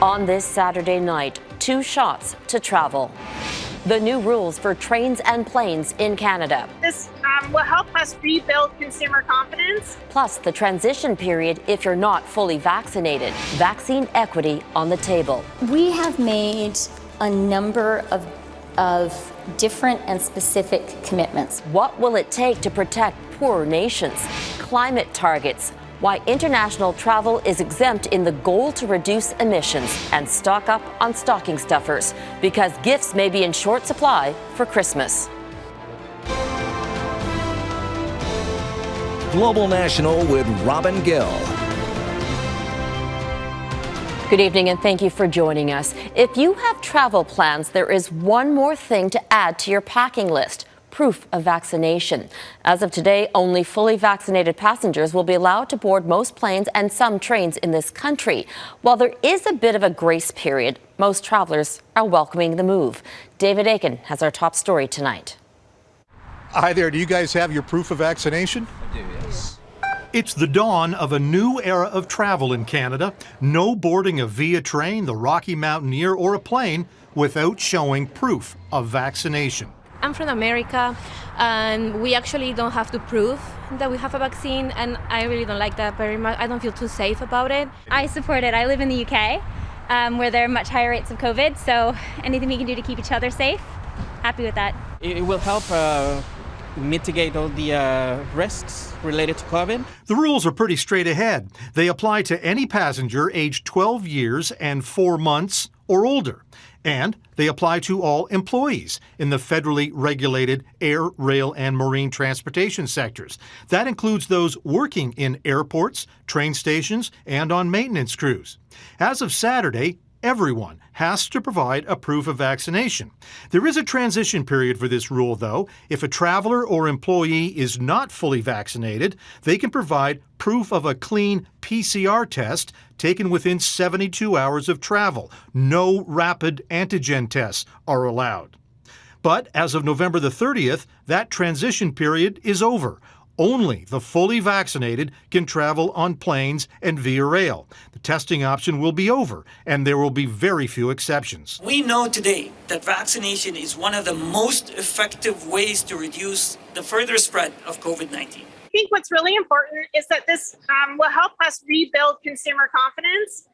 On this Saturday night, 2 shots to travel. The new rules for trains and planes in Canada. This will help us rebuild consumer confidence. Plus the transition period if you're not fully vaccinated. Vaccine equity on the table. We have made a number of different and specific commitments. What will it take to protect poorer nations? Climate targets. Why international travel is exempt in the goal to reduce emissions, and stock up on stocking stuffers because gifts may be in short supply for Christmas. Global National with Robin Gill. Good evening and thank you for joining us. If you have travel plans, there is one more thing to add to your packing list: proof of vaccination. As of today, only fully vaccinated passengers will be allowed to board most planes and some trains in this country. While there is a bit of a grace period, most travelers are welcoming the move. David Akin has our top story tonight. Hi there, do you guys have your proof of vaccination? I do, yes. It's the dawn of a new era of travel in Canada. No boarding a Via train, the Rocky Mountaineer, or a plane without showing proof of vaccination. I'm from America, and we actually don't have to prove that we have a vaccine, and I really don't like that very much. I don't feel too safe about it. I support it. I live in the UK, where there are much higher rates of COVID, so anything we can do to keep each other safe, happy with that. It will help mitigate all the risks related to COVID. The rules are pretty straight ahead. They apply to any passenger aged 12 years and 4 months or older. And they apply to all employees in the federally regulated air, rail, and marine transportation sectors. That includes those working in airports, train stations, and on maintenance crews. As of Saturday, everyone has to provide a proof of vaccination. There is a transition period for this rule, though. If a traveler or employee is not fully vaccinated, they can provide proof of a clean PCR test taken within 72 hours of travel. No rapid antigen tests are allowed. But as of November the 30th, that transition period is over. Only the fully vaccinated can travel on planes and via rail. The testing option will be over, and there will be very few exceptions. We know today that vaccination is one of the most effective ways to reduce the further spread of COVID-19. I think what's really important is that this will help us rebuild consumer confidence,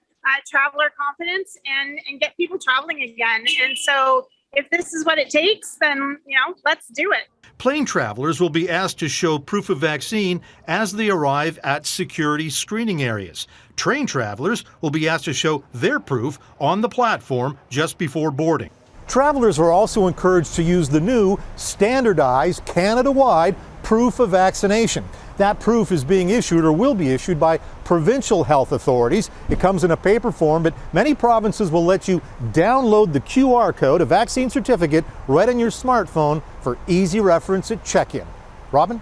traveler confidence, and get people traveling again. And so if this is what it takes, then, let's do it. Plane travelers will be asked to show proof of vaccine as they arrive at security screening areas. Train travelers will be asked to show their proof on the platform just before boarding. Travelers are also encouraged to use the new standardized Canada-wide proof of vaccination. That proof is being issued or will be issued by provincial health authorities. It comes in a paper form, but many provinces will let you download the QR code, a vaccine certificate, right on your smartphone for easy reference at check-in. Robin?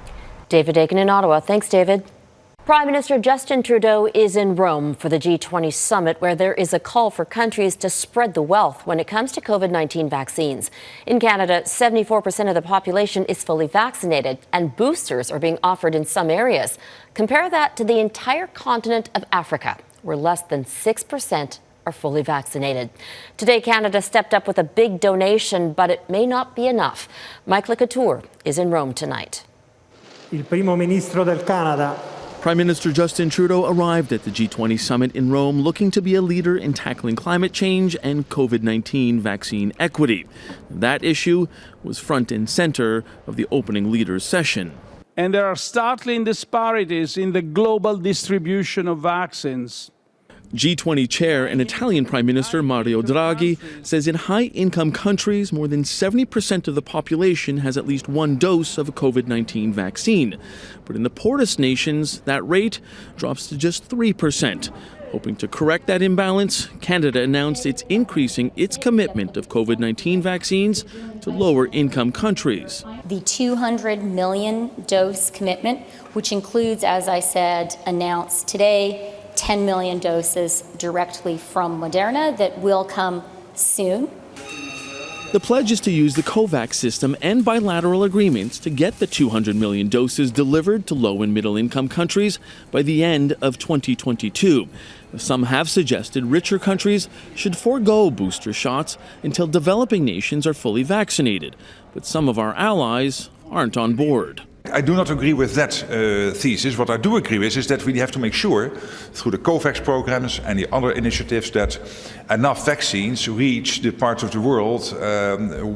David Akin in Ottawa. Thanks, David. Prime Minister Justin Trudeau is in Rome for the G20 summit, where there is a call for countries to spread the wealth when it comes to COVID-19 vaccines. In Canada, 74% of the population is fully vaccinated, and boosters are being offered in some areas. Compare that to the entire continent of Africa, where less than 6% are fully vaccinated. Today, Canada stepped up with a big donation, but it may not be enough. Mike Couture is in Rome tonight. Il primo ministro del Canada. Prime Minister Justin Trudeau arrived at the G20 summit in Rome looking to be a leader in tackling climate change and COVID-19 vaccine equity. That issue was front and center of the opening leaders' session. And there are startling disparities in the global distribution of vaccines. G20 chair and Italian Prime Minister Mario Draghi says in high-income countries, more than 70% of the population has at least one dose of a COVID-19 vaccine. But in the poorest nations, that rate drops to just 3%. Hoping to correct that imbalance, Canada announced it's increasing its commitment of COVID-19 vaccines to lower-income countries. The 200 million dose commitment, which includes, as I said, announced today, 10 million doses directly from Moderna that will come soon. The pledge is to use the COVAX system and bilateral agreements to get the 200 million doses delivered to low and middle income countries by the end of 2022. Some have suggested richer countries should forego booster shots until developing nations are fully vaccinated. But some of our allies aren't on board. I do not agree with that thesis. What I do agree with is that we have to make sure, through the COVAX programs and the other initiatives, that enough vaccines reach the parts of the world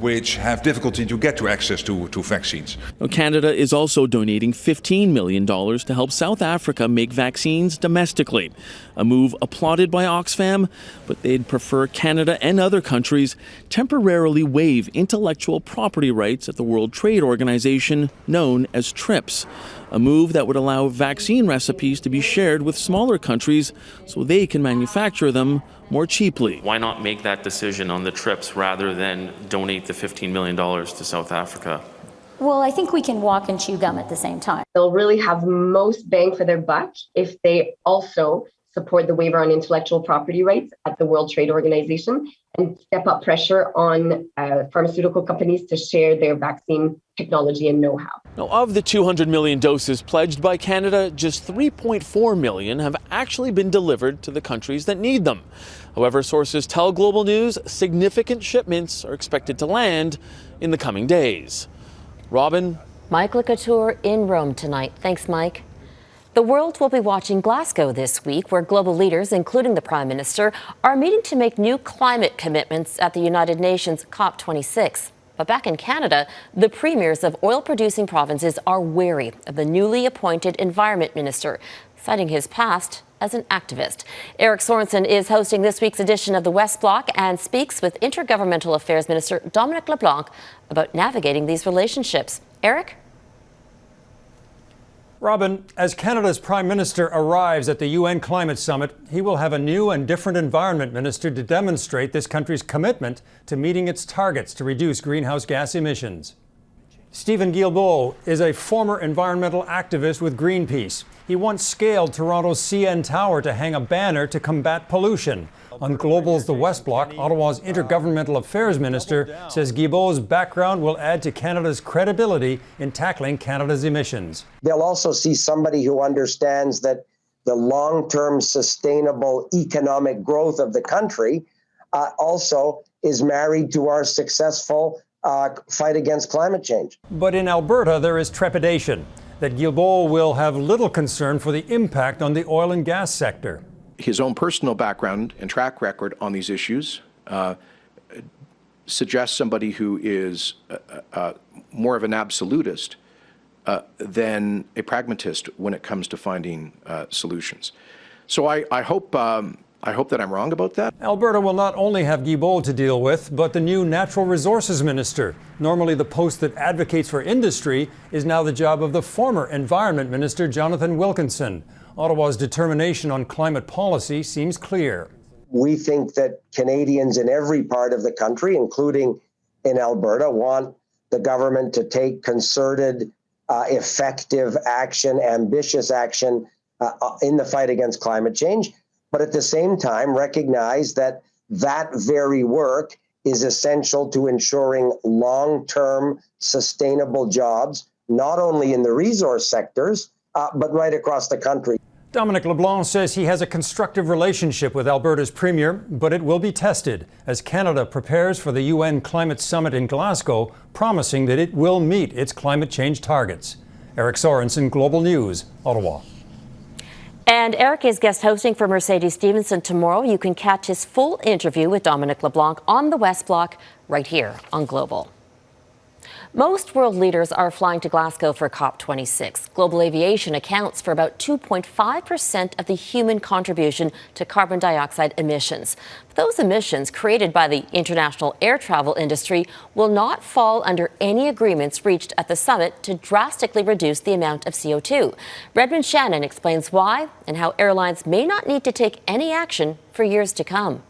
which have difficulty to get to access to vaccines. Canada is also donating $15 million to help South Africa make vaccines domestically, a move applauded by Oxfam, but they'd prefer Canada and other countries temporarily waive intellectual property rights at the World Trade Organization, known as TRIPS, a move that would allow vaccine recipes to be shared with smaller countries so they can manufacture them more cheaply. Why not make that decision on the TRIPS rather than donate the $15 million to South Africa? Well, I think we can walk and chew gum at the same time. They'll really have most bang for their buck if they also support the waiver on intellectual property rights at the World Trade Organization and step up pressure on pharmaceutical companies to share their vaccine technology and know-how. Now, of the 200 million doses pledged by Canada, just 3.4 million have actually been delivered to the countries that need them. However, sources tell Global News significant shipments are expected to land in the coming days. Robin? Mike LeCouture in Rome tonight. Thanks, Mike. The world will be watching Glasgow this week, where global leaders, including the Prime Minister, are meeting to make new climate commitments at the United Nations COP26. But back in Canada, the premiers of oil-producing provinces are wary of the newly appointed Environment Minister, citing his past as an activist. Eric Sorensen is hosting this week's edition of the West Block and speaks with Intergovernmental Affairs Minister Dominic LeBlanc about navigating these relationships. Eric? Robin, as Canada's Prime Minister arrives at the UN Climate Summit, he will have a new and different Environment Minister to demonstrate this country's commitment to meeting its targets to reduce greenhouse gas emissions. Stephen Guilbeault is a former environmental activist with Greenpeace. He once scaled Toronto's CN Tower to hang a banner to combat pollution. On Global's The West Block, Ottawa's Intergovernmental Affairs Minister says Guilbeault's background will add to Canada's credibility in tackling Canada's emissions. They'll also see somebody who understands that the long-term sustainable economic growth of the country also is married to our successful fight against climate change. But in Alberta, there is trepidation that Guilbeault will have little concern for the impact on the oil and gas sector. His own personal background and track record on these issues suggests somebody who is more of an absolutist than a pragmatist when it comes to finding solutions. So I hope that I'm wrong about that. Alberta will not only have Guilbeault to deal with, but the new Natural Resources Minister. Normally the post that advocates for industry is now the job of the former Environment Minister, Jonathan Wilkinson. Ottawa's determination on climate policy seems clear. We think that Canadians in every part of the country, including in Alberta, want the government to take concerted, effective action, ambitious action in the fight against climate change, but at the same time recognize that that very work is essential to ensuring long-term sustainable jobs, not only in the resource sectors, but right across the country. Dominic LeBlanc says he has a constructive relationship with Alberta's Premier, but it will be tested as Canada prepares for the UN Climate Summit in Glasgow, promising that it will meet its climate change targets. Eric Sorensen, Global News, Ottawa. And Eric is guest hosting for Mercedes Stevenson tomorrow. You can catch his full interview with Dominic LeBlanc on the West Block right here on Global. Most world leaders are flying to Glasgow for COP26. Global aviation accounts for about 2.5% of the human contribution to carbon dioxide emissions. Those emissions created by the international air travel industry will not fall under any agreements reached at the summit to drastically reduce the amount of CO2. Redmond Shannon explains why and how airlines may not need to take any action for years to come.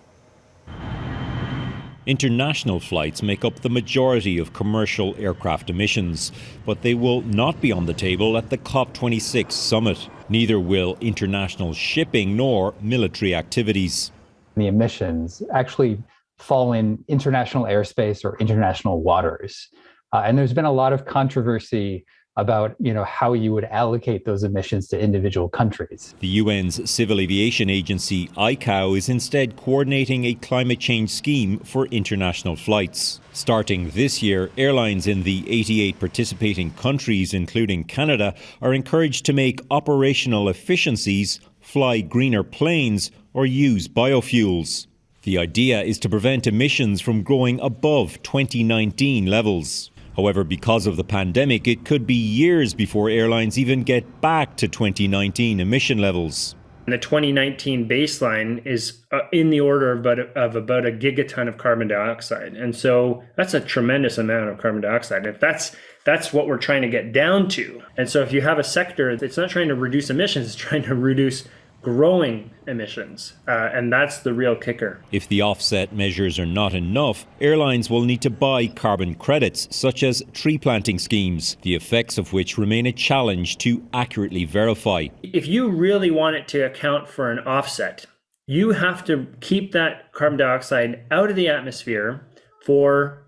International flights make up the majority of commercial aircraft emissions, but they will not be on the table at the COP26 summit. Neither will international shipping nor military activities. The emissions actually fall in international airspace or international waters. And there's been a lot of controversy about how you would allocate those emissions to individual countries. The UN's civil aviation agency, ICAO, is instead coordinating a climate change scheme for international flights. Starting this year, airlines in the 88 participating countries, including Canada, are encouraged to make operational efficiencies, fly greener planes, or use biofuels. The idea is to prevent emissions from growing above 2019 levels. However, because of the pandemic, it could be years before airlines even get back to 2019 emission levels. The 2019 baseline is in the order of about a gigaton of carbon dioxide. And so that's a tremendous amount of carbon dioxide. If that's what we're trying to get down to. And so if you have a sector that's not trying to reduce emissions, it's trying to reduce growing emissions, and that's the real kicker. If the offset measures are not enough, airlines will need to buy carbon credits, such as tree planting schemes, the effects of which remain a challenge to accurately verify. If you really want it to account for an offset, you have to keep that carbon dioxide out of the atmosphere for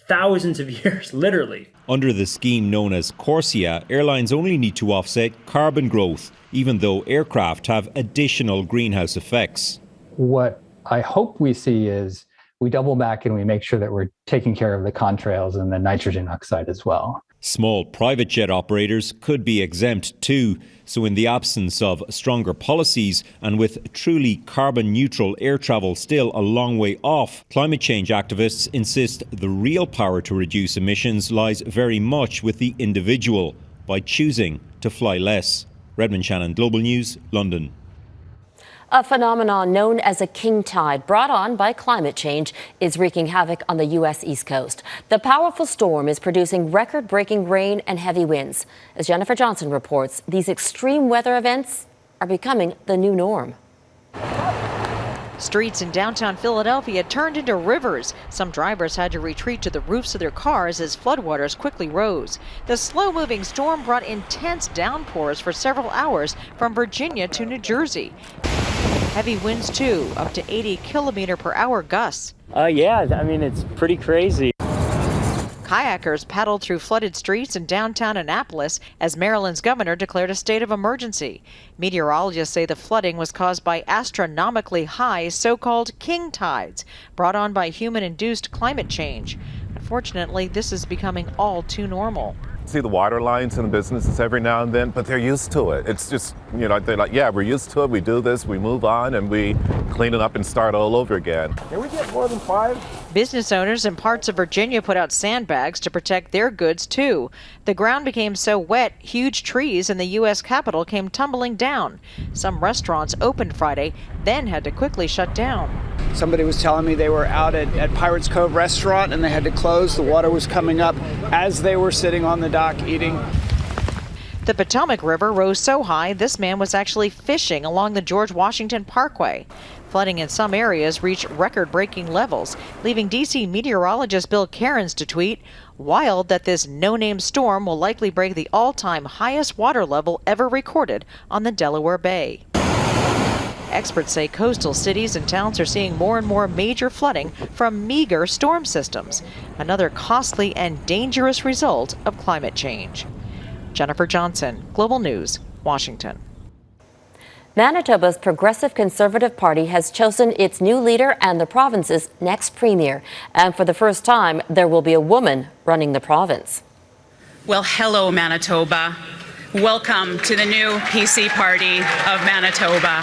thousands of years, literally. Under the scheme known as CORSIA, airlines only need to offset carbon growth, even though aircraft have additional greenhouse effects. What I hope we see is we double back and we make sure that we're taking care of the contrails and the nitrogen oxide as well. Small private jet operators could be exempt too. So in the absence of stronger policies and with truly carbon neutral air travel still a long way off, climate change activists insist the real power to reduce emissions lies very much with the individual by choosing to fly less. Redmond Shannon, Global News, London. A phenomenon known as a king tide brought on by climate change is wreaking havoc on the U.S. East Coast. The powerful storm is producing record-breaking rain and heavy winds. As Jennifer Johnson reports, these extreme weather events are becoming the new norm. Streets in downtown Philadelphia turned into rivers. Some drivers had to retreat to the roofs of their cars as floodwaters quickly rose. The slow-moving storm brought intense downpours for several hours from Virginia to New Jersey. Heavy winds, too, up to 80-kilometer-per-hour gusts. Yeah, I mean, it's pretty crazy. Kayakers paddled through flooded streets in downtown Annapolis as Maryland's governor declared a state of emergency. Meteorologists say the flooding was caused by astronomically high so-called king tides brought on by human-induced climate change. Unfortunately, this is becoming all too normal. See the water lines in the businesses every now and then, but they're used to it. It's just, they're like, yeah, we're used to it. We do this, we move on, and we clean it up and start all over again. Can we get more than 5? Business owners in parts of Virginia put out sandbags to protect their goods, too. The ground became so wet, huge trees in the U.S. Capitol came tumbling down. Some restaurants opened Friday, then had to quickly shut down. Somebody was telling me they were out at Pirates Cove restaurant and they had to close. The water was coming up as they were sitting on the dock eating. The Potomac River rose so high, this man was actually fishing along the George Washington Parkway. Flooding in some areas reached record-breaking levels, leaving D.C. meteorologist Bill Cairns to tweet, "Wild that this no-name storm will likely break the all-time highest water level ever recorded on the Delaware Bay." Experts say coastal cities and towns are seeing more and more major flooding from meager storm systems, another costly and dangerous result of climate change. Jennifer Johnson, Global News, Washington. Manitoba's Progressive Conservative Party has chosen its new leader and the province's next premier. And for the first time, there will be a woman running the province. Well, hello, Manitoba. Welcome to the new PC Party of Manitoba.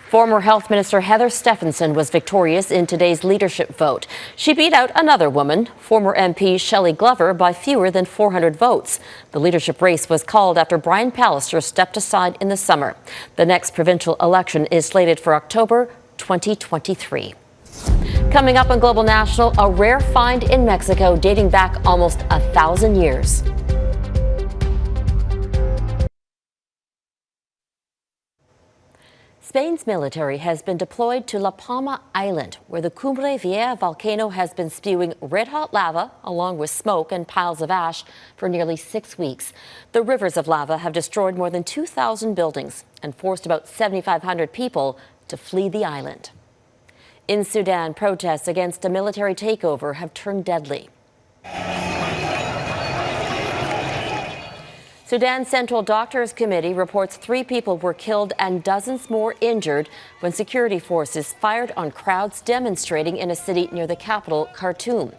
Former Health Minister Heather Stephenson was victorious in today's leadership vote. She beat out another woman, former MP Shelley Glover, by fewer than 400 votes. The leadership race was called after Brian Pallister stepped aside in the summer. The next provincial election is slated for October 2023. Coming up on Global National, a rare find in Mexico dating back almost 1,000 years. Spain's military has been deployed to La Palma Island, where the Cumbre Vieja volcano has been spewing red-hot lava along with smoke and piles of ash for nearly 6 weeks. The rivers of lava have destroyed more than 2,000 buildings and forced about 7,500 people to flee the island. In Sudan, protests against a military takeover have turned deadly. Sudan's Central Doctors Committee reports 3 people were killed and dozens more injured when security forces fired on crowds demonstrating in a city near the capital, Khartoum.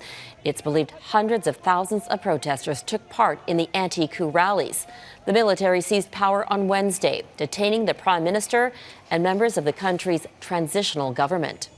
It's believed hundreds of thousands of protesters took part in the anti-coup rallies. The military seized power on Wednesday, detaining the prime minister and members of the country's transitional government.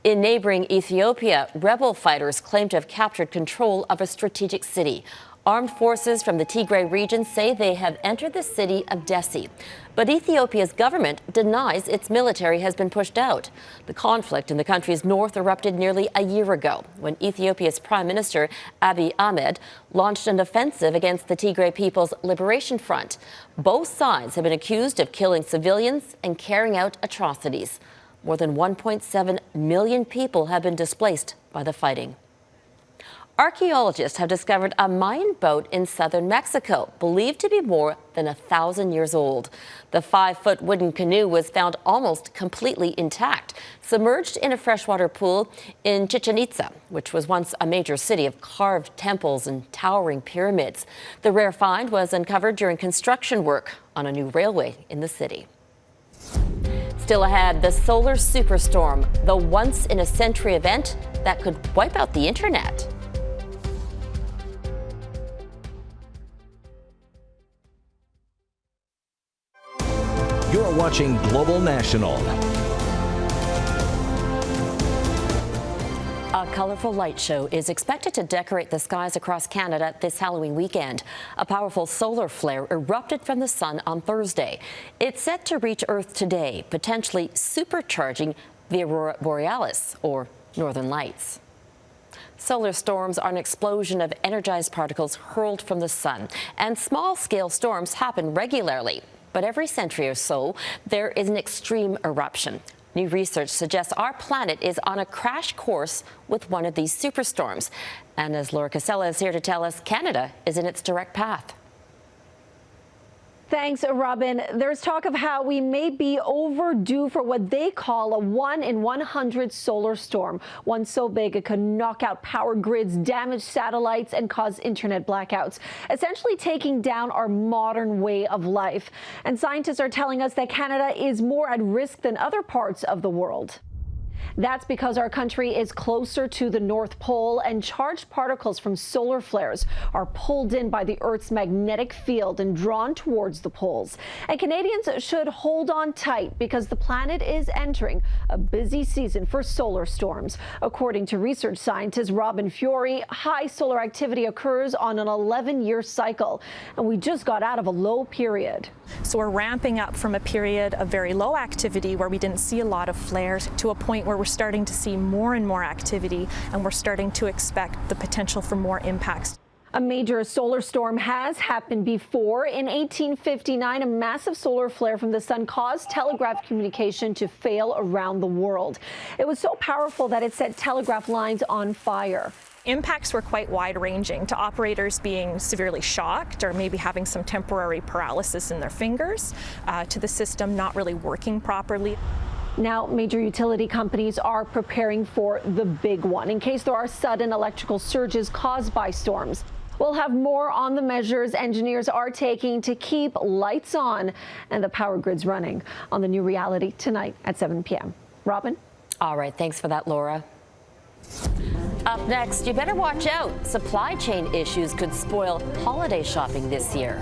In neighboring Ethiopia, rebel fighters claim to have captured control of a strategic city. Armed forces from the Tigray region say they have entered the city of Dessie. But Ethiopia's government denies its military has been pushed out. The conflict in the country's north erupted nearly a year ago when Ethiopia's Prime Minister Abiy Ahmed launched an offensive against the Tigray People's Liberation Front. Both sides have been accused of killing civilians and carrying out atrocities. More than 1.7 million people have been displaced by the fighting. Archaeologists have discovered a Mayan boat in southern Mexico, believed to be more than 1,000 years old. The 5-foot wooden canoe was found almost completely intact, submerged in a freshwater pool in Chichen Itza, which was once a major city of carved temples and towering pyramids. The rare find was uncovered during construction work on a new railway in the city. Still ahead, the solar superstorm, the once-in-a-century event that could wipe out the internet. You're watching Global National. A colorful light show is expected to decorate the skies across Canada this Halloween weekend. A powerful solar flare erupted from the sun on Thursday. It's set to reach Earth today, potentially supercharging the aurora borealis, or northern lights. Solar storms are an explosion of energized particles hurled from the sun, and small-scale storms happen regularly. But every century or so, there is an extreme eruption. New research suggests our planet is on a crash course with one of these superstorms. And as Laura Casella is here to tell us, Canada is in its direct path. Thanks, Robin. There's talk of how we may be overdue for what they call a 1 in 100 solar storm, one so big it could knock out power grids, damage satellites, and cause internet blackouts, essentially taking down our modern way of life. And scientists are telling us that Canada is more at risk than other parts of the world. That's because our country is closer to the North Pole, and charged particles from solar flares are pulled in by the Earth's magnetic field and drawn towards the poles. And Canadians should hold on tight because the planet is entering a busy season for solar storms. According to research scientist Robin Fiore, high solar activity occurs on an 11-year cycle, and we just got out of a low period. So we're ramping up from a period of very low activity where we didn't see a lot of flares to a point where we're starting to see more and more activity, and we're starting to expect the potential for more impacts. A major solar storm has happened before. In 1859, a massive solar flare from the sun caused telegraph communication to fail around the world. It was so powerful that it set telegraph lines on fire. Impacts were quite wide-ranging, to operators being severely shocked or maybe having some temporary paralysis in their fingers, to the system not really working properly. Now, major utility companies are preparing for the big one in case there are sudden electrical surges caused by storms. We'll have more on the measures engineers are taking to keep lights on and the power grids running on the new reality tonight at 7 p.m. Robin? All right, thanks for that, Laura. Up next, you better watch out. Supply chain issues could spoil holiday shopping this year.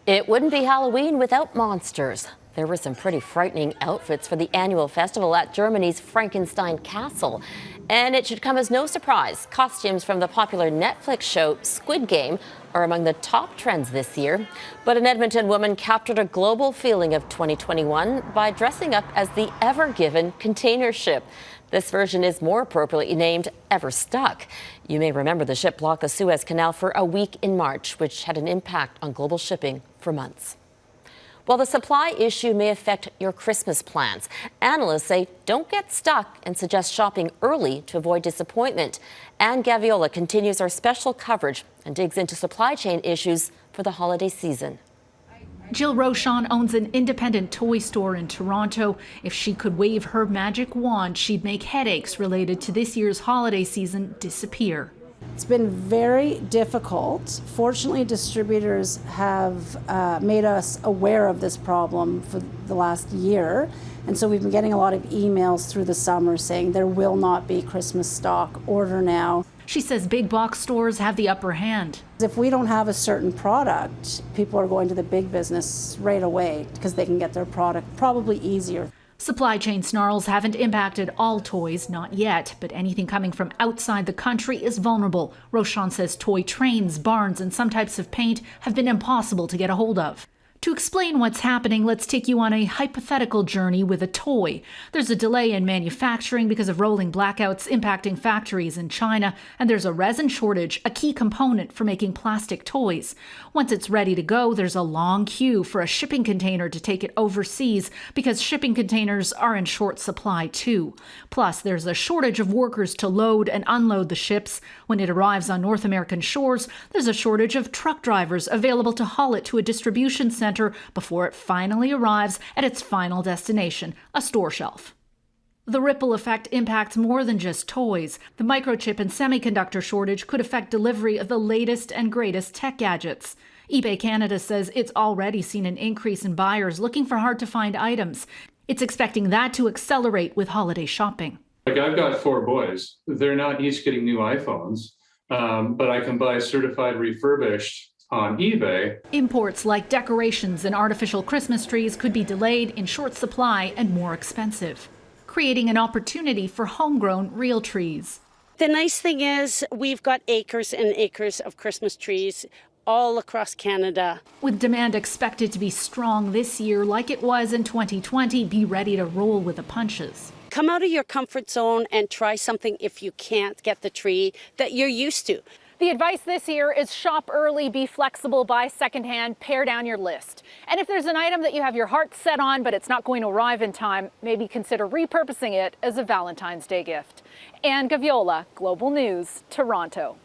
It wouldn't be Halloween without monsters. There were some pretty frightening outfits for the annual festival at Germany's Frankenstein Castle. And it should come as no surprise, costumes from the popular Netflix show Squid Game are among the top trends this year. But an Edmonton woman captured a global feeling of 2021 by dressing up as the Ever Given container ship. This version is more appropriately named Ever Stuck. You may remember the ship blocked the Suez Canal for a week in March, which had an impact on global shipping for months. Well, Well, the supply issue may affect your Christmas plans. Analysts say don't get stuck and suggest shopping early to avoid disappointment. Anne Gaviola continues our special coverage and digs into supply chain issues for the holiday season. Jill Rochon owns an independent toy store in Toronto. If she could wave her magic wand, she'd make headaches related to this year's holiday season disappear. It's been very difficult. Fortunately, distributors have made us aware of this problem for the last year. And so we've been getting a lot of emails through the summer saying there will not be Christmas stock, order now. She says big box stores have the upper hand. If we don't have a certain product, people are going to the big business right away because they can get their product probably easier. Supply chain snarls haven't impacted all toys, not yet, but anything coming from outside the country is vulnerable. Rochon says toy trains, barns, and some types of paint have been impossible to get a hold of. To explain what's happening, let's take you on a hypothetical journey with a toy. There's a delay in manufacturing because of rolling blackouts impacting factories in China, and there's a resin shortage, a key component for making plastic toys. Once it's ready to go, there's a long queue for a shipping container to take it overseas because shipping containers are in short supply too. Plus, there's a shortage of workers to load and unload the ships. When it arrives on North American shores, there's a shortage of truck drivers available to haul it to a distribution center before it finally arrives at its final destination, a store shelf. The ripple effect impacts more than just toys. The microchip and semiconductor shortage could affect delivery of the latest and greatest tech gadgets. eBay Canada says it's already seen an increase in buyers looking for hard-to-find items. It's expecting that to accelerate with holiday shopping. Like, I've got 4 boys. They're not each getting new iPhones, but I can buy certified refurbished on eBay. Imports like decorations and artificial Christmas trees could be delayed, in short supply, and more expensive, creating an opportunity for homegrown real trees. The nice thing is we've got acres and acres of Christmas trees all across Canada. With demand expected to be strong this year like it was in 2020, be ready to roll with the punches. Come out of your comfort zone and try something if you can't get the tree that you're used to. The advice this year is shop early, be flexible, buy secondhand, pare down your list. And if there's an item that you have your heart set on but it's not going to arrive in time, maybe consider repurposing it as a Valentine's Day gift. Anne Gaviola, Global News, Toronto.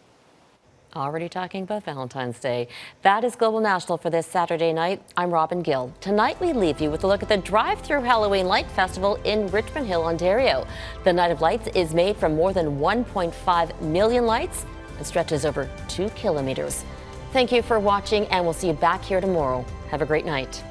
Already talking about Valentine's Day. That is Global National for this Saturday night. I'm Robin Gill. Tonight we leave you with a look at the drive-through Halloween Light Festival in Richmond Hill, Ontario. The Night of Lights is made from more than 1.5 million lights. It stretches over 2 kilometers. Thank you for watching, and we'll see you back here tomorrow. Have a great night.